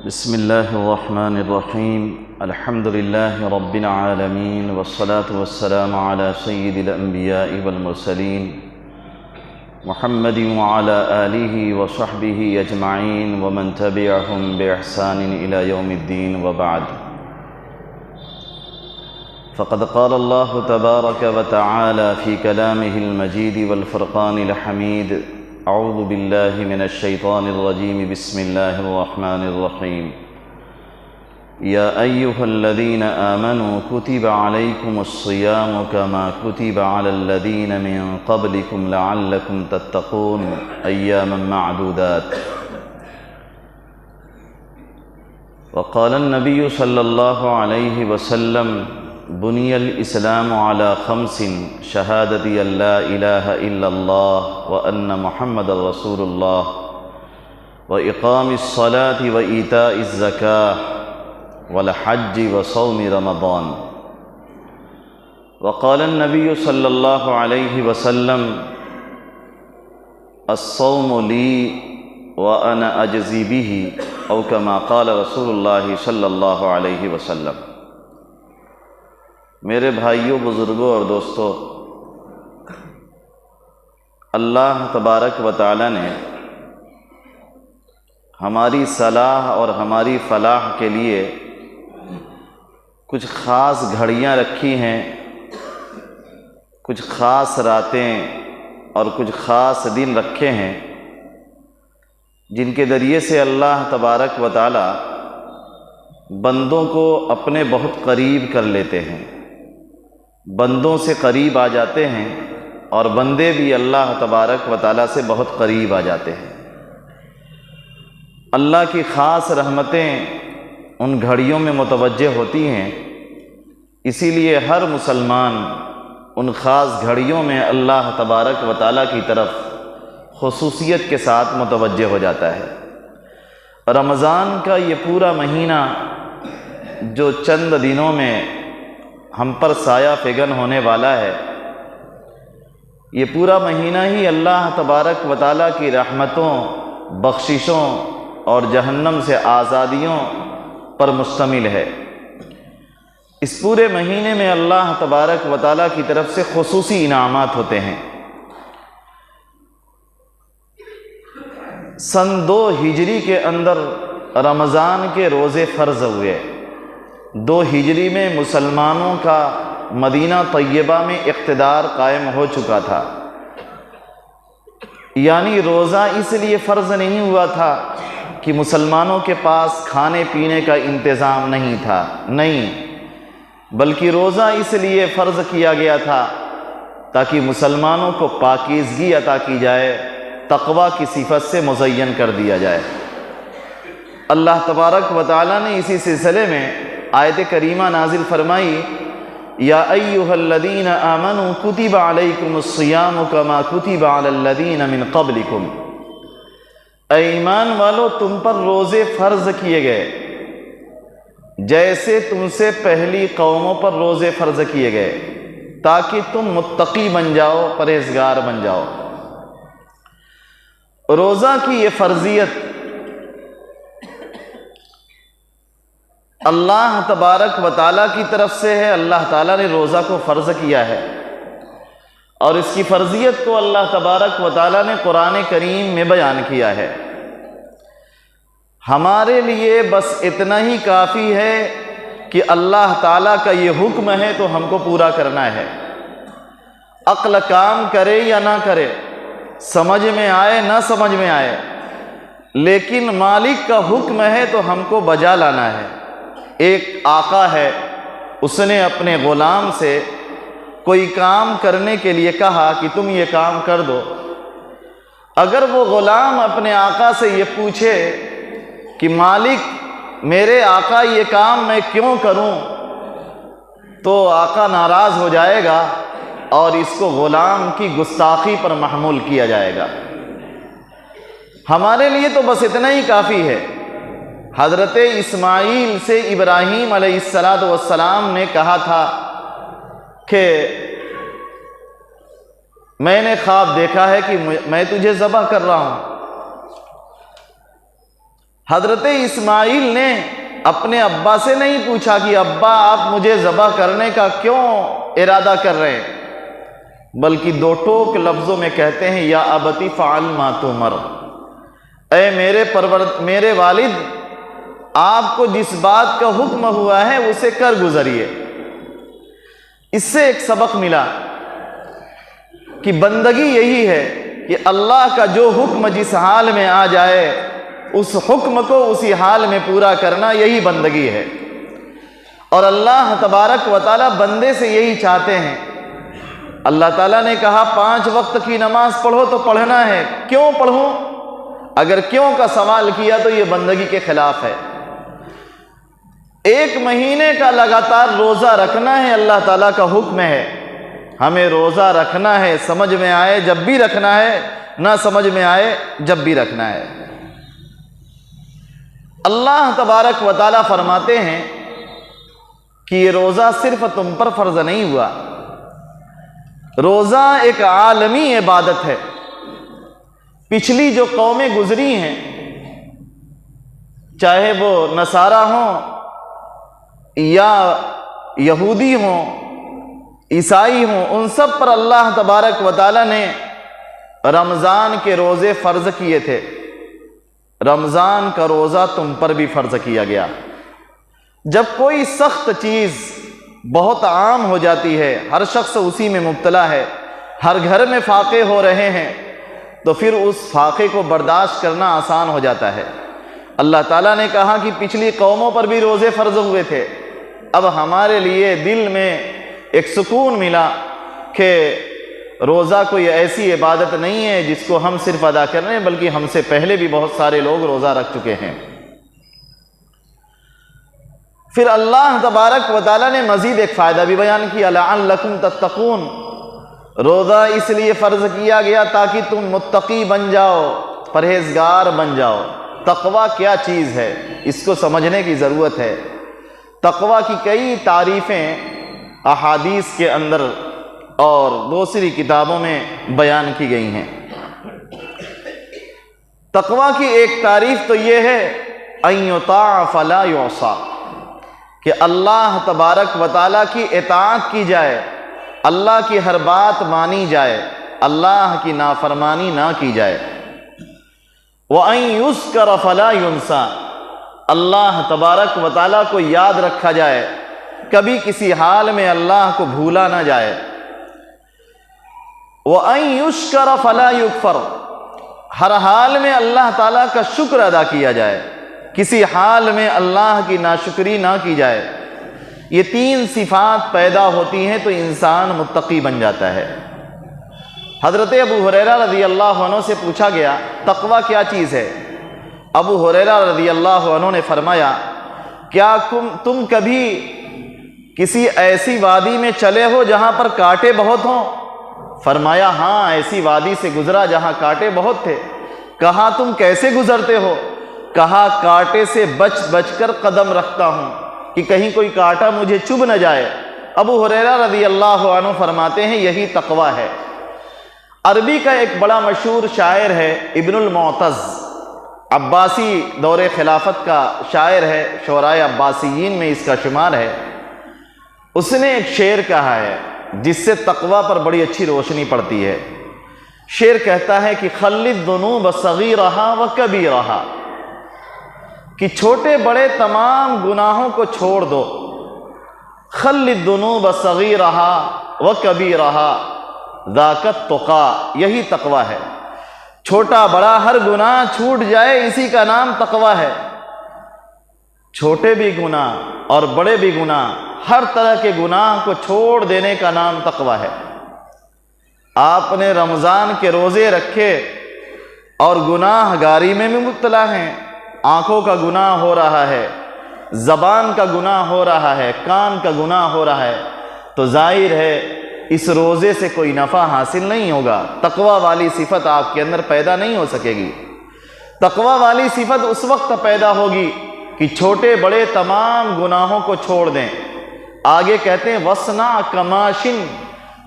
بسم الله الرحمن الرحيم الحمد لله رب العالمين والصلاة والسلام على سيد الأنبياء والمرسلين محمد وعلى آله وصحبه أجمعين ومن تبعهم بإحسان إلى يوم الدين وبعد. فقد قال الله تبارك وتعالى في كلامه المجيد والفرقان الحميد: اعوذ باللہ من الشیطان الرجیم بسم اللہ الرحمن الرحیم یا ایہا الذین آمنوا کتب علیکم الصیام کما کتب علی الذین من قبلکم لعلکم تتقون ایاما معدودات. وقال النبی صلی اللہ علیہ وسلم: بني الإسلام على 5: شهادة أن لا إله إلا الله وأن محمد رسول الله وإقام الصلاة وإيتاء الزكاة والحج وصوم رمضان. وقال النبي صلى الله عليه وسلم: الصوم لي وأنا أجزي به، أو كما قال رسول الله صلى الله عليه وسلم. میرے بھائیوں، بزرگوں اور دوستوں، اللہ تبارک و تعالی نے ہماری صلاح اور ہماری فلاح کے لیے کچھ خاص گھڑیاں رکھی ہیں، کچھ خاص راتیں اور کچھ خاص دن رکھے ہیں، جن کے ذریعے سے اللہ تبارک و تعالی بندوں کو اپنے بہت قریب کر لیتے ہیں، بندوں سے قریب آ جاتے ہیں، اور بندے بھی اللہ تبارک و تعالیٰ سے بہت قریب آ جاتے ہیں. اللہ کی خاص رحمتیں ان گھڑیوں میں متوجہ ہوتی ہیں، اسی لیے ہر مسلمان ان خاص گھڑیوں میں اللہ تبارک و تعالیٰ کی طرف خصوصیت کے ساتھ متوجہ ہو جاتا ہے. رمضان کا یہ پورا مہینہ جو چند دنوں میں ہم پر سایہ فگن ہونے والا ہے، یہ پورا مہینہ ہی اللہ تبارک و تعالیٰ کی رحمتوں، بخششوں اور جہنم سے آزادیوں پر مشتمل ہے. اس پورے مہینے میں اللہ تبارک و تعالیٰ کی طرف سے خصوصی انعامات ہوتے ہیں. سن 2 ہجری کے اندر رمضان کے روزے فرض ہوئے. 2 ہجری میں مسلمانوں کا مدینہ طیبہ میں اقتدار قائم ہو چکا تھا. یعنی روزہ اس لیے فرض نہیں ہوا تھا کہ مسلمانوں کے پاس کھانے پینے کا انتظام نہیں تھا، نہیں، بلکہ روزہ اس لیے فرض کیا گیا تھا تاکہ مسلمانوں کو پاکیزگی عطا کی جائے، تقوی کی صفت سے مزین کر دیا جائے. اللہ تبارک و تعالیٰ نے اسی سلسلے میں آیت کریمہ نازل فرمائی: یا ایھا الذین آمنوا کتب علیکم الصیام کما کتب علی الذین من قبلکم. اے ایمان والو، تم پر روزے فرض کیے گئے جیسے تم سے پہلی قوموں پر روزے فرض کیے گئے، تاکہ تم متقی بن جاؤ، پرہیزگار بن جاؤ. روزہ کی یہ فرضیت اللہ تبارک و تعالیٰ کی طرف سے ہے. اللہ تعالیٰ نے روزہ کو فرض کیا ہے، اور اس کی فرضیت کو اللہ تبارک و تعالیٰ نے قرآن کریم میں بیان کیا ہے. ہمارے لیے بس اتنا ہی کافی ہے کہ اللہ تعالیٰ کا یہ حکم ہے تو ہم کو پورا کرنا ہے. عقل کام کرے یا نہ کرے، سمجھ میں آئے نہ سمجھ میں آئے، لیکن مالک کا حکم ہے تو ہم کو بجا لانا ہے. ایک آقا ہے، اس نے اپنے غلام سے کوئی کام کرنے کے لیے کہا کہ تم یہ کام کر دو. اگر وہ غلام اپنے آقا سے یہ پوچھے کہ مالک، میرے آقا یہ کام میں کیوں کروں، تو آقا ناراض ہو جائے گا اور اس کو غلام کی گستاخی پر محمول کیا جائے گا. ہمارے لیے تو بس اتنا ہی کافی ہے. حضرت اسماعیل سے ابراہیم علیہ السلام نے کہا تھا کہ میں نے خواب دیکھا ہے کہ میں تجھے ذبح کر رہا ہوں. حضرت اسماعیل نے اپنے ابا سے نہیں پوچھا کہ ابا آپ مجھے ذبح کرنے کا کیوں ارادہ کر رہے ہیں، بلکہ دو ٹوک لفظوں میں کہتے ہیں یا ابتی فعل ما تؤمر، اے میرے والد، آپ کو جس بات کا حکم ہوا ہے اسے کر گزریے۔ اس سے ایک سبق ملا کہ بندگی یہی ہے کہ اللہ کا جو حکم جس حال میں آ جائے اس حکم کو اسی حال میں پورا کرنا، یہی بندگی ہے۔ اور اللہ تبارک و تعالیٰ بندے سے یہی چاہتے ہیں۔ اللہ تعالیٰ نے کہا 5 وقت کی نماز پڑھو تو پڑھنا ہے، کیوں پڑھوں؟ اگر کیوں کا سوال کیا تو یہ بندگی کے خلاف ہے۔ 1 مہینے کا لگاتار روزہ رکھنا ہے، اللہ تعالیٰ کا حکم ہے، ہمیں روزہ رکھنا ہے، سمجھ میں آئے جب بھی رکھنا ہے، نہ سمجھ میں آئے جب بھی رکھنا ہے۔ اللہ تبارک و تعالیٰ فرماتے ہیں کہ یہ روزہ صرف تم پر فرض نہیں ہوا، روزہ ایک عالمی عبادت ہے۔ پچھلی جو قومیں گزری ہیں، چاہے وہ نصارہ ہوں یا یہودی ہوں، عیسائی ہوں، ان سب پر اللہ تبارک و تعالیٰ نے رمضان کے روزے فرض کیے تھے۔ رمضان کا روزہ تم پر بھی فرض کیا گیا۔ جب کوئی سخت چیز بہت عام ہو جاتی ہے، ہر شخص اسی میں مبتلا ہے، ہر گھر میں فاقے ہو رہے ہیں، تو پھر اس فاقے کو برداشت کرنا آسان ہو جاتا ہے۔ اللہ تعالیٰ نے کہا کہ پچھلی قوموں پر بھی روزے فرض ہوئے تھے، اب ہمارے لیے دل میں ایک سکون ملا کہ روزہ کوئی ایسی عبادت نہیں ہے جس کو ہم صرف ادا کر رہے ہیں، بلکہ ہم سے پہلے بھی بہت سارے لوگ روزہ رکھ چکے ہیں۔ پھر اللہ تبارک و تعالیٰ نے مزید ایک فائدہ بھی بیان کیا، لعلکم تتقون، روزہ اس لیے فرض کیا گیا تاکہ تم متقی بن جاؤ، پرہیزگار بن جاؤ۔ تقویٰ کیا چیز ہے، اس کو سمجھنے کی ضرورت ہے۔ تقویٰ کی کئی تعریفیں احادیث کے اندر اور دوسری کتابوں میں بیان کی گئی ہیں۔ تقویٰ کی ایک تعریف تو یہ ہے ان یطاع فلا یعصی، کہ اللہ تبارک و تعالیٰ کی اطاعت کی جائے، اللہ کی ہر بات مانی جائے، اللہ کی نافرمانی نہ کی جائے۔ وَأَن يُذْكَرَ فَلَا يُنْسَى، اللہ تبارک و تعالیٰ کو یاد رکھا جائے، کبھی کسی حال میں اللہ کو بھولا نہ جائے۔ وَأَن يُشْكَرَ فَلَا يُكْفَرْ، ہر حال میں اللہ تعالیٰ کا شکر ادا کیا جائے، کسی حال میں اللہ کی ناشکری نہ کی جائے۔ یہ 3 صفات پیدا ہوتی ہیں تو انسان متقی بن جاتا ہے۔ حضرت ابو ہریرہ رضی اللہ عنہ سے پوچھا گیا تقویٰ کیا چیز ہے؟ ابو ہریرہ رضی اللہ عنہ نے فرمایا، کیا تم کبھی کسی ایسی وادی میں چلے ہو جہاں پر کانٹے بہت ہوں؟ فرمایا ہاں، ایسی وادی سے گزرا جہاں کانٹے بہت تھے۔ کہا تم کیسے گزرتے ہو؟ کہا کانٹے سے بچ بچ کر قدم رکھتا ہوں کہ کہیں کوئی کانٹا مجھے چبھ نہ جائے۔ ابو ہریرہ رضی اللہ عنہ فرماتے ہیں یہی تقویٰ ہے۔ عربی کا ایک بڑا مشہور شاعر ہے ابن المعتز، عباسی دور خلافت کا شاعر ہے، شعراء عباسیین میں اس کا شمار ہے۔ اس نے ایک شعر کہا ہے جس سے تقویٰ پر بڑی اچھی روشنی پڑتی ہے۔ شعر کہتا ہے کہ خلِ الذنوب صغیرہا و کبیرہا، کہ چھوٹے بڑے تمام گناہوں کو چھوڑ دو۔ خلِ الذنوب صغیرہا و کبیرہا ذاک التقیٰ، یہی تقویٰ ہے۔ چھوٹا بڑا ہر گناہ چھوٹ جائے، اسی کا نام تقویٰ ہے۔ چھوٹے بھی گناہ اور بڑے بھی گناہ، ہر طرح کے گناہ کو چھوڑ دینے کا نام تقویٰ ہے۔ آپ نے رمضان کے روزے رکھے اور گناہ گاری میں بھی مبتلا ہیں، آنکھوں کا گناہ ہو رہا ہے، زبان کا گناہ ہو رہا ہے، کان کا گناہ ہو رہا ہے، تو ظاہر ہے اس روزے سے کوئی نفع حاصل نہیں ہوگا، تقویٰ والی صفت آپ کے اندر پیدا نہیں ہو سکے گی۔ تقویٰ والی صفت اس وقت پیدا ہوگی کہ چھوٹے بڑے تمام گناہوں کو چھوڑ دیں۔ آگے کہتے ہیں وَاصْنَعْ كَمَاشٍ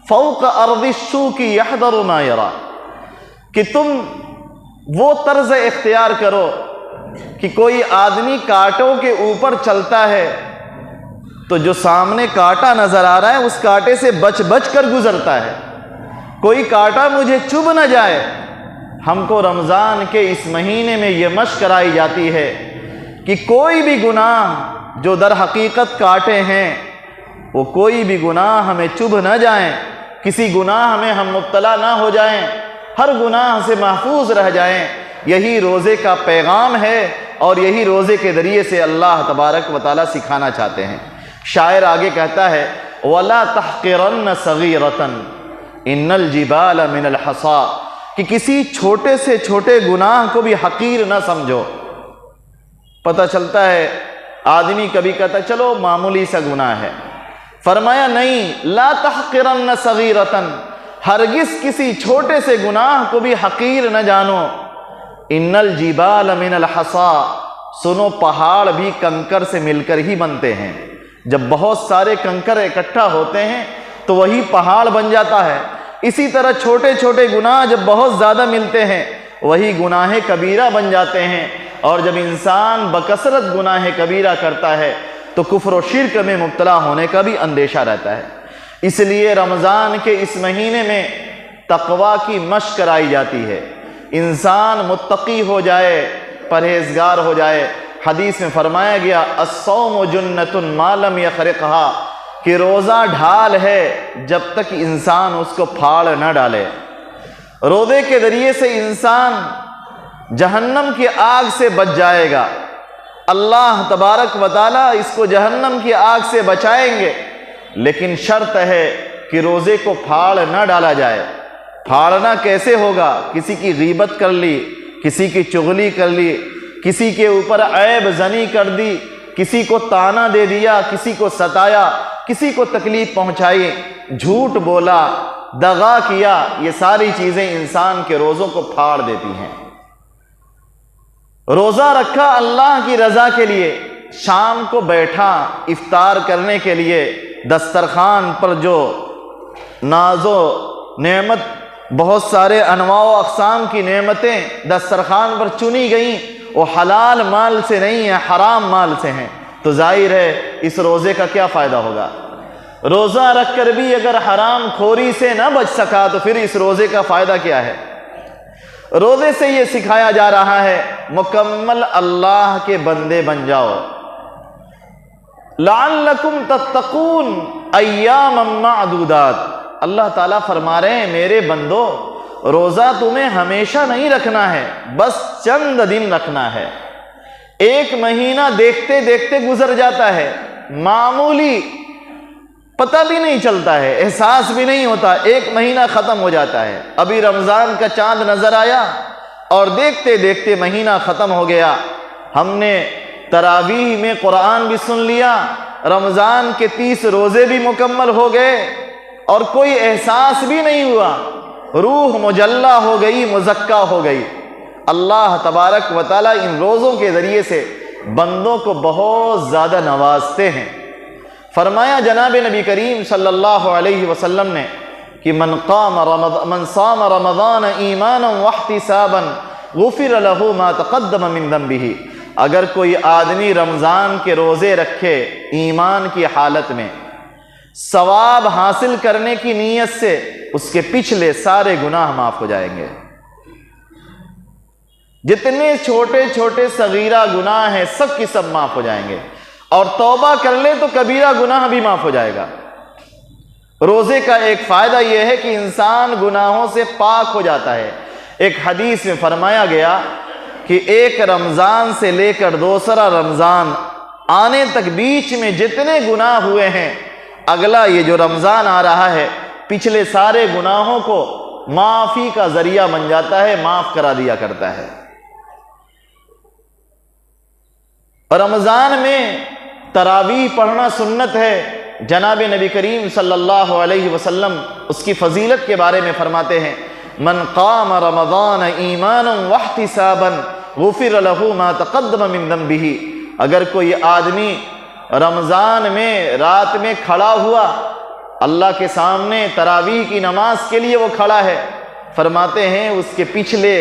فَوْقَ أَرْضِ الشُّوكِ يَحْذَرُ مَا يَرَى، کہ تم وہ طرز اختیار کرو کہ کوئی آدمی کانٹوں کے اوپر چلتا ہے تو جو سامنے کانٹا نظر آ رہا ہے اس کانٹے سے بچ بچ کر گزرتا ہے، کوئی کانٹا مجھے چبھ نہ جائے۔ ہم کو رمضان کے اس مہینے میں یہ مشق کرائی جاتی ہے کہ کوئی بھی گناہ جو در حقیقت کانٹے ہیں وہ کوئی بھی گناہ ہمیں چبھ نہ جائیں، کسی گناہ میں ہم مبتلا نہ ہو جائیں، ہر گناہ سے محفوظ رہ جائیں۔ یہی روزے کا پیغام ہے اور یہی روزے کے ذریعے سے اللہ تبارک و تعالیٰ سکھانا چاہتے ہیں۔ شاعر آگے کہتا ہے وَلَا تَحْقِرَنَّ صَغِيرَةً إِنَّ الْجِبَالَ مِنَ الْحَصَىٰ، کہ کسی چھوٹے سے چھوٹے گناہ کو بھی حقیر نہ سمجھو۔ پتہ چلتا ہے آدمی کبھی کہتا ہے چلو معمولی سا گناہ ہے، فرمایا نہیں، لا تحقرن صغیرۃ، ہرگز کسی چھوٹے سے گناہ کو بھی حقیر نہ جانو۔ ان الجبال من الحصا، سنو پہاڑ بھی کنکر سے مل کر ہی بنتے ہیں، جب بہت سارے کنکر اکٹھا ہوتے ہیں تو وہی پہاڑ بن جاتا ہے۔ اسی طرح چھوٹے چھوٹے گناہ جب بہت زیادہ ملتے ہیں وہی گناہ کبیرہ بن جاتے ہیں، اور جب انسان بکثرت گناہ کبیرہ کرتا ہے تو کفر و شرک میں مبتلا ہونے کا بھی اندیشہ رہتا ہے۔ اس لیے رمضان کے اس مہینے میں تقوی کی مشق کرائی جاتی ہے، انسان متقی ہو جائے، پرہیزگار ہو جائے۔ حدیث میں فرمایا گیا الصوم جنۃ ما لم یخرقها، کہ روزہ ڈھال ہے جب تک انسان اس کو پھاڑ نہ ڈالے۔ روزے کے ذریعے سے انسان جہنم کی آگ سے بچ جائے گا، اللہ تبارک و تعالیٰ اس کو جہنم کی آگ سے بچائیں گے، لیکن شرط ہے کہ روزے کو پھاڑ نہ ڈالا جائے۔ پھاڑنا کیسے ہوگا؟ کسی کی غیبت کر لی، کسی کی چغلی کر لی، کسی کے اوپر عیب زنی کر دی، کسی کو طعنہ دے دیا، کسی کو ستایا، کسی کو تکلیف پہنچائی، جھوٹ بولا، دغا کیا، یہ ساری چیزیں انسان کے روزوں کو پھاڑ دیتی ہیں۔ روزہ رکھا اللہ کی رضا کے لیے، شام کو بیٹھا افطار کرنے کے لیے، دسترخوان پر جو ناز و نعمت، بہت سارے انواع و اقسام کی نعمتیں دسترخوان پر چنی گئیں، وہ حلال مال سے نہیں ہیں، حرام مال سے ہیں، تو ظاہر ہے اس روزے کا کیا فائدہ ہوگا؟ روزہ رکھ کر بھی اگر حرام خوری سے نہ بچ سکا تو پھر اس روزے کا فائدہ کیا ہے؟ روزے سے یہ سکھایا جا رہا ہے مکمل اللہ کے بندے بن جاؤ، لعلکم تتقون ایاما معدودات۔ اللہ تعالیٰ فرما رہے ہیں میرے بندو، روزہ تمہیں ہمیشہ نہیں رکھنا ہے، بس چند دن رکھنا ہے۔ ایک مہینہ دیکھتے دیکھتے گزر جاتا ہے، معمولی، پتہ بھی نہیں چلتا ہے، احساس بھی نہیں ہوتا، ایک مہینہ ختم ہو جاتا ہے۔ ابھی رمضان کا چاند نظر آیا اور دیکھتے دیکھتے مہینہ ختم ہو گیا۔ ہم نے تراویح میں قرآن بھی سن لیا، رمضان کے 30 روزے بھی مکمل ہو گئے اور کوئی احساس بھی نہیں ہوا، روح مجلہ ہو گئی، مزکہ ہو گئی۔ اللہ تبارک و تعالیٰ ان روزوں کے ذریعے سے بندوں کو بہت زیادہ نوازتے ہیں۔ فرمایا جناب نبی کریم صلی اللہ علیہ وسلم نے کہ من صام رمضان ایمانا واحتسابا غفر له ما تقدم من ذنبه، اگر کوئی آدمی رمضان کے روزے رکھے ایمان کی حالت میں، ثواب حاصل کرنے کی نیت سے، اس کے پچھلے سارے گناہ معاف ہو جائیں گے۔ جتنے چھوٹے چھوٹے صغیرہ گناہ ہیں سب کی سب معاف ہو جائیں گے، اور توبہ کر لے تو کبیرہ گناہ بھی معاف ہو جائے گا۔ روزے کا ایک فائدہ یہ ہے کہ انسان گناہوں سے پاک ہو جاتا ہے۔ ایک حدیث میں فرمایا گیا کہ ایک رمضان سے لے کر دوسرا رمضان آنے تک بیچ میں جتنے گناہ ہوئے ہیں، اگلا یہ جو رمضان آ رہا ہے پچھلے سارے گناہوں کو معافی کا ذریعہ بن جاتا ہے، معاف کرا دیا کرتا ہے۔ رمضان میں تراویح پڑھنا سنت ہے۔ جناب نبی کریم صلی اللہ علیہ وسلم اس کی فضیلت کے بارے میں فرماتے ہیں من قام رمضان ایمانا واحتسابا غفر له ما تقدم من ذنبه، اگر کوئی آدمی رمضان میں رات میں کھڑا ہوا اللہ کے سامنے تراویح کی نماز کے لیے، وہ کھڑا ہے، فرماتے ہیں اس کے پچھلے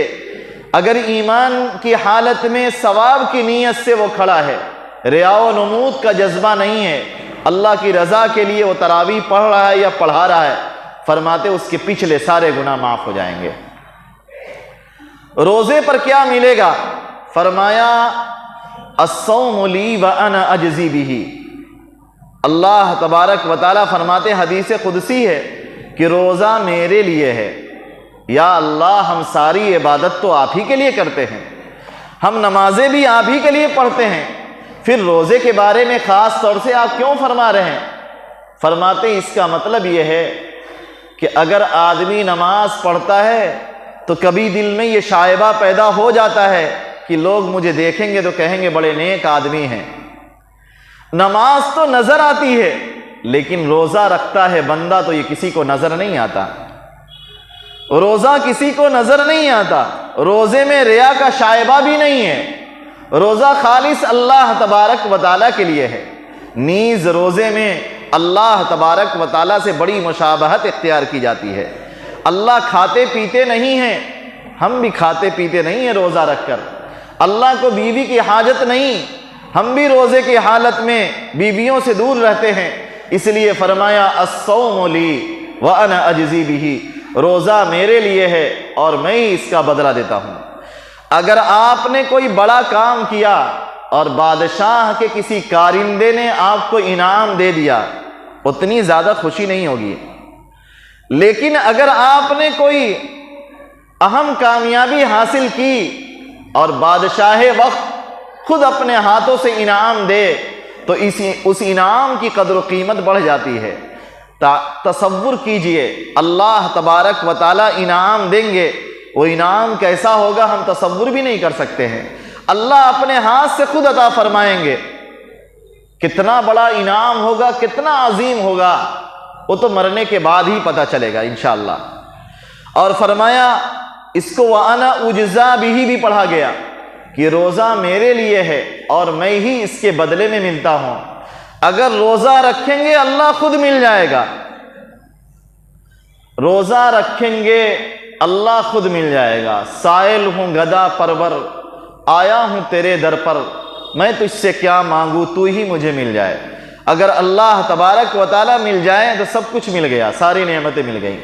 اگر ایمان کی حالت میں ثواب کی نیت سے وہ کھڑا ہے، ریا و نمود کا جذبہ نہیں ہے، اللہ کی رضا کے لیے وہ تراویح پڑھ رہا ہے یا پڑھا رہا ہے، فرماتے اس کے پچھلے سارے گناہ معاف ہو جائیں گے۔ روزے پر کیا ملے گا؟ فرمایا الصوم لی وانا اجزی بہ۔ اللہ تبارک و تعالیٰ فرماتے، حدیث قدسی ہے کہ روزہ میرے لیے ہے۔ یا اللہ، ہم ساری عبادت تو آپ ہی کے لیے کرتے ہیں، ہم نمازیں بھی آپ ہی کے لیے پڑھتے ہیں، پھر روزے کے بارے میں خاص طور سے آپ کیوں فرما رہے ہیں؟ فرماتے اس کا مطلب یہ ہے کہ اگر آدمی نماز پڑھتا ہے تو کبھی دل میں یہ شائبہ پیدا ہو جاتا ہے کہ لوگ مجھے دیکھیں گے تو کہیں گے بڑے نیک آدمی ہیں۔ نماز تو نظر آتی ہے، لیکن روزہ رکھتا ہے بندہ تو یہ کسی کو نظر نہیں آتا، روزہ کسی کو نظر نہیں آتا، روزے میں ریا کا شائبہ بھی نہیں ہے، روزہ خالص اللہ تبارک و تعالیٰ کے لیے ہے۔ نیز روزے میں اللہ تبارک و تعالیٰ سے بڑی مشابہت اختیار کی جاتی ہے۔ اللہ کھاتے پیتے نہیں ہیں، ہم بھی کھاتے پیتے نہیں ہیں روزہ رکھ کر۔ اللہ کو بیوی کی حاجت نہیں، ہم بھی روزے کی حالت میں بیویوں سے دور رہتے ہیں، اس لیے فرمایا الصوم لی وانا اجزی بہ، روزہ میرے لیے ہے اور میں ہی اس کا بدلہ دیتا ہوں۔ اگر آپ نے کوئی بڑا کام کیا اور بادشاہ کے کسی کارندے نے آپ کو انعام دے دیا، اتنی زیادہ خوشی نہیں ہوگی، لیکن اگر آپ نے کوئی اہم کامیابی حاصل کی اور بادشاہ وقت خود اپنے ہاتھوں سے انعام دے تو اس انعام کی قدر و قیمت بڑھ جاتی ہے۔ تصور کیجئے اللہ تبارک و تعالیٰ انعام دیں گے، وہ انعام کیسا ہوگا ہم تصور بھی نہیں کر سکتے ہیں۔ اللہ اپنے ہاتھ سے خود عطا فرمائیں گے، کتنا بڑا انعام ہوگا، کتنا عظیم ہوگا، وہ تو مرنے کے بعد ہی پتہ چلے گا انشاءاللہ۔ اور فرمایا اس کو وَأَنَا أُجْزَىٰ بِهِ بھی پڑھا گیا کہ روزہ میرے لیے ہے اور میں ہی اس کے بدلے میں ملتا ہوں۔ اگر روزہ رکھیں گے اللہ خود مل جائے گا، روزہ رکھیں گے اللہ خود مل جائے گا۔ سائل ہوں گدا پرور، آیا ہوں تیرے در پر، میں تجھ سے کیا مانگوں تو ہی مجھے مل جائے۔ اگر اللہ تبارک و تعالیٰ مل جائے تو سب کچھ مل گیا، ساری نعمتیں مل گئیں۔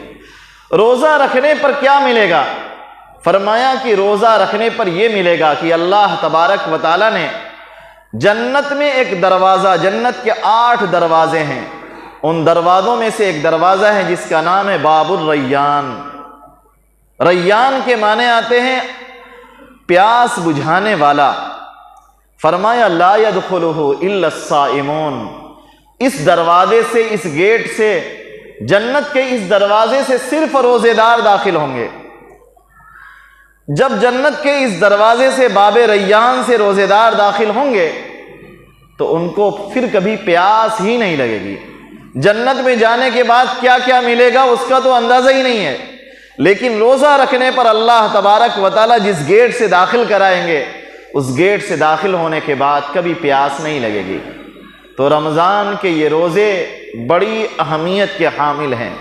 روزہ رکھنے پر کیا ملے گا؟ فرمایا کہ روزہ رکھنے پر یہ ملے گا کہ اللہ تبارک و تعالیٰ نے جنت میں ایک دروازہ، جنت کے 8 دروازے ہیں، ان دروازوں میں سے ایک دروازہ ہے جس کا نام ہے باب الریان۔ ریان کے معنی آتے ہیں پیاس بجھانے والا۔ فرمایا لا يدخلہ الا الصائمون، اس دروازے سے، اس گیٹ سے، جنت کے اس دروازے سے صرف روزے دار داخل ہوں گے۔ جب جنت کے اس دروازے سے، باب ریان سے روزے دار داخل ہوں گے تو ان کو پھر کبھی پیاس ہی نہیں لگے گی۔ جنت میں جانے کے بعد کیا کیا ملے گا اس کا تو اندازہ ہی نہیں ہے، لیکن روزہ رکھنے پر اللہ تبارک و تعالیٰ جس گیٹ سے داخل کرائیں گے، اس گیٹ سے داخل ہونے کے بعد کبھی پیاس نہیں لگے گی۔ تو رمضان کے یہ روزے بڑی اہمیت کے حامل ہیں۔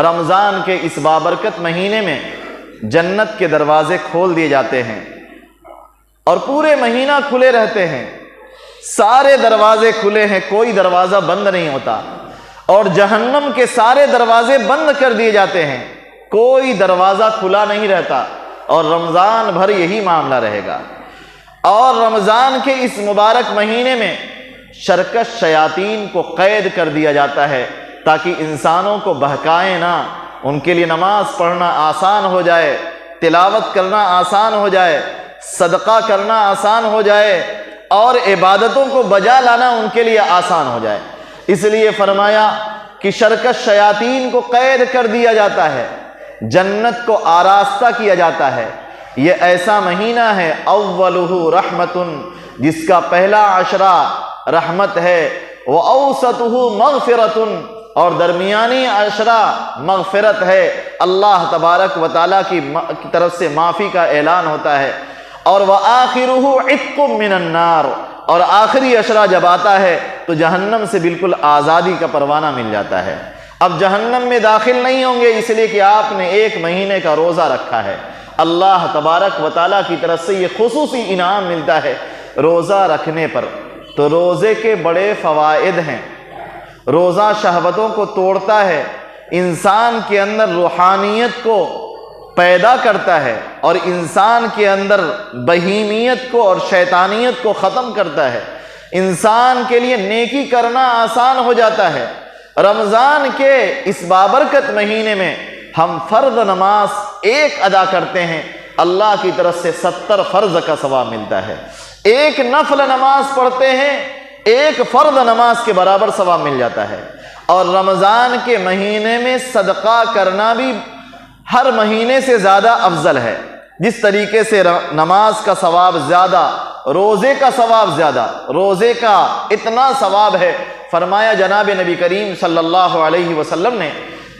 رمضان کے اس بابرکت مہینے میں جنت کے دروازے کھول دیے جاتے ہیں اور پورے مہینہ کھلے رہتے ہیں، سارے دروازے کھلے ہیں، کوئی دروازہ بند نہیں ہوتا، اور جہنم کے سارے دروازے بند کر دیے جاتے ہیں، کوئی دروازہ کھلا نہیں رہتا، اور رمضان بھر یہی معاملہ رہے گا۔ اور رمضان کے اس مبارک مہینے میں شرکش شیاطین کو قید کر دیا جاتا ہے تاکہ انسانوں کو بہکائے نہ، ان کے لیے نماز پڑھنا آسان ہو جائے، تلاوت کرنا آسان ہو جائے، صدقہ کرنا آسان ہو جائے، اور عبادتوں کو بجا لانا ان کے لیے آسان ہو جائے۔ اس لیے فرمایا کہ شرکش شیاطین کو قید کر دیا جاتا ہے، جنت کو آراستہ کیا جاتا ہے۔ یہ ایسا مہینہ ہے اولہ رحمت، جس کا پہلا عشرہ رحمت ہے، وَأَوْسَطُهُ مَغْفِرَةٌ، اور درمیانی عشرہ مغفرت ہے، اللہ تبارک و تعالیٰ کی طرف سے معافی کا اعلان ہوتا ہے، اور وَآخِرُهُ عِتْقٌ مِّنَ النَّارِ، اور آخری عشرہ جب آتا ہے تو جہنم سے بالکل آزادی کا پروانہ مل جاتا ہے۔ اب جہنم میں داخل نہیں ہوں گے، اس لیے کہ آپ نے 1 مہینے کا روزہ رکھا ہے، اللہ تبارک و تعالیٰ کی طرف سے یہ خصوصی انعام ملتا ہے روزہ رکھنے پر۔ تو روزے کے بڑے فوائد ہیں۔ روزہ شہوتوں کو توڑتا ہے، انسان کے اندر روحانیت کو پیدا کرتا ہے، اور انسان کے اندر بہیمیت کو اور شیطانیت کو ختم کرتا ہے۔ انسان کے لیے نیکی کرنا آسان ہو جاتا ہے۔ رمضان کے اس بابرکت مہینے میں ہم فرض نماز ایک ادا کرتے ہیں، اللہ کی طرف سے 70 فرض کا ثواب ملتا ہے۔ ایک نفل نماز پڑھتے ہیں، ایک فرض نماز کے برابر ثواب مل جاتا ہے۔ اور رمضان کے مہینے میں صدقہ کرنا بھی ہر مہینے سے زیادہ افضل ہے۔ جس طریقے سے نماز کا ثواب زیادہ، روزے کا ثواب زیادہ، روزے کا اتنا ثواب ہے، فرمایا جناب نبی کریم صلی اللہ علیہ وسلم نے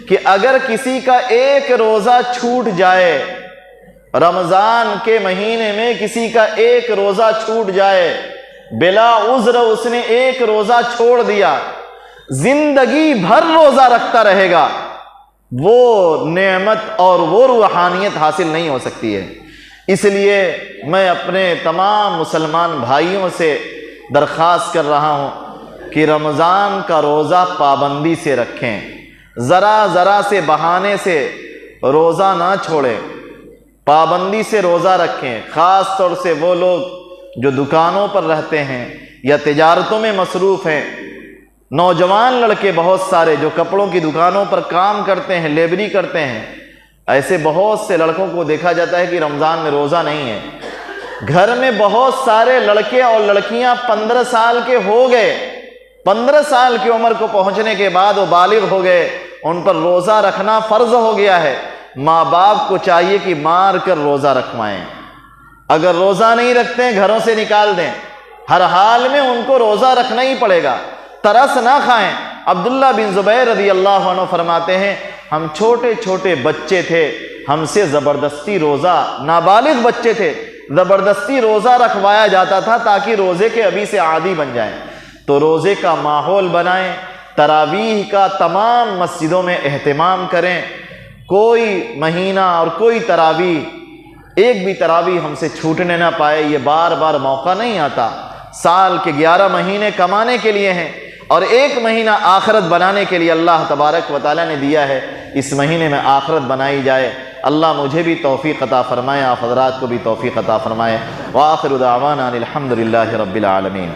کہ اگر کسی کا ایک روزہ چھوٹ جائے، رمضان کے مہینے میں کسی کا ایک روزہ چھوٹ جائے، بلا عذر اس نے ایک روزہ چھوڑ دیا، زندگی بھر روزہ رکھتا رہے گا، وہ نعمت اور وہ روحانیت حاصل نہیں ہو سکتی ہے۔ اس لیے میں اپنے تمام مسلمان بھائیوں سے درخواست کر رہا ہوں کہ رمضان کا روزہ پابندی سے رکھیں، ذرا سے بہانے سے روزہ نہ چھوڑیں، پابندی سے روزہ رکھیں۔ خاص طور سے وہ لوگ جو دکانوں پر رہتے ہیں یا تجارتوں میں مصروف ہیں، نوجوان لڑکے بہت سارے جو کپڑوں کی دکانوں پر کام کرتے ہیں، لیبری کرتے ہیں، ایسے بہت سے لڑکوں کو دیکھا جاتا ہے کہ رمضان میں روزہ نہیں ہے۔ گھر میں بہت سارے لڑکے اور لڑکیاں 15 سال کے ہو گئے، 15 سال کی عمر کو پہنچنے کے بعد وہ بالغ ہو گئے، ان پر روزہ رکھنا فرض ہو گیا ہے۔ ماں باپ کو چاہیے کہ مار کر روزہ رکھوائیں۔ اگر روزہ نہیں رکھتے ہیں گھروں سے نکال دیں، ہر حال میں ان کو روزہ رکھنا ہی پڑے گا، ترس نہ کھائیں۔ عبداللہ بن زبیر رضی اللہ عنہ فرماتے ہیں ہم چھوٹے چھوٹے بچے تھے، ہم سے زبردستی روزہ، نابالغ بچے تھے، زبردستی روزہ رکھوایا جاتا تھا تاکہ روزے کے ابھی سے عادی بن جائیں۔ تو روزے کا ماحول بنائیں، تراویح کا تمام مسجدوں میں اہتمام کریں۔ کوئی مہینہ اور کوئی تراویح، ایک بھی تراویح ہم سے چھوٹنے نہ پائے۔ یہ بار بار موقع نہیں آتا، سال کے 11 مہینے کمانے کے لیے ہیں اور ایک مہینہ آخرت بنانے کے لیے اللہ تبارک و تعالیٰ نے دیا ہے۔ اس مہینے میں آخرت بنائی جائے۔ اللہ مجھے بھی توفیق عطا فرمائے، آپ حضرات کو بھی توفیق عطا فرمائے۔ وآخر دعوانا الحمد للہ رب العالمین۔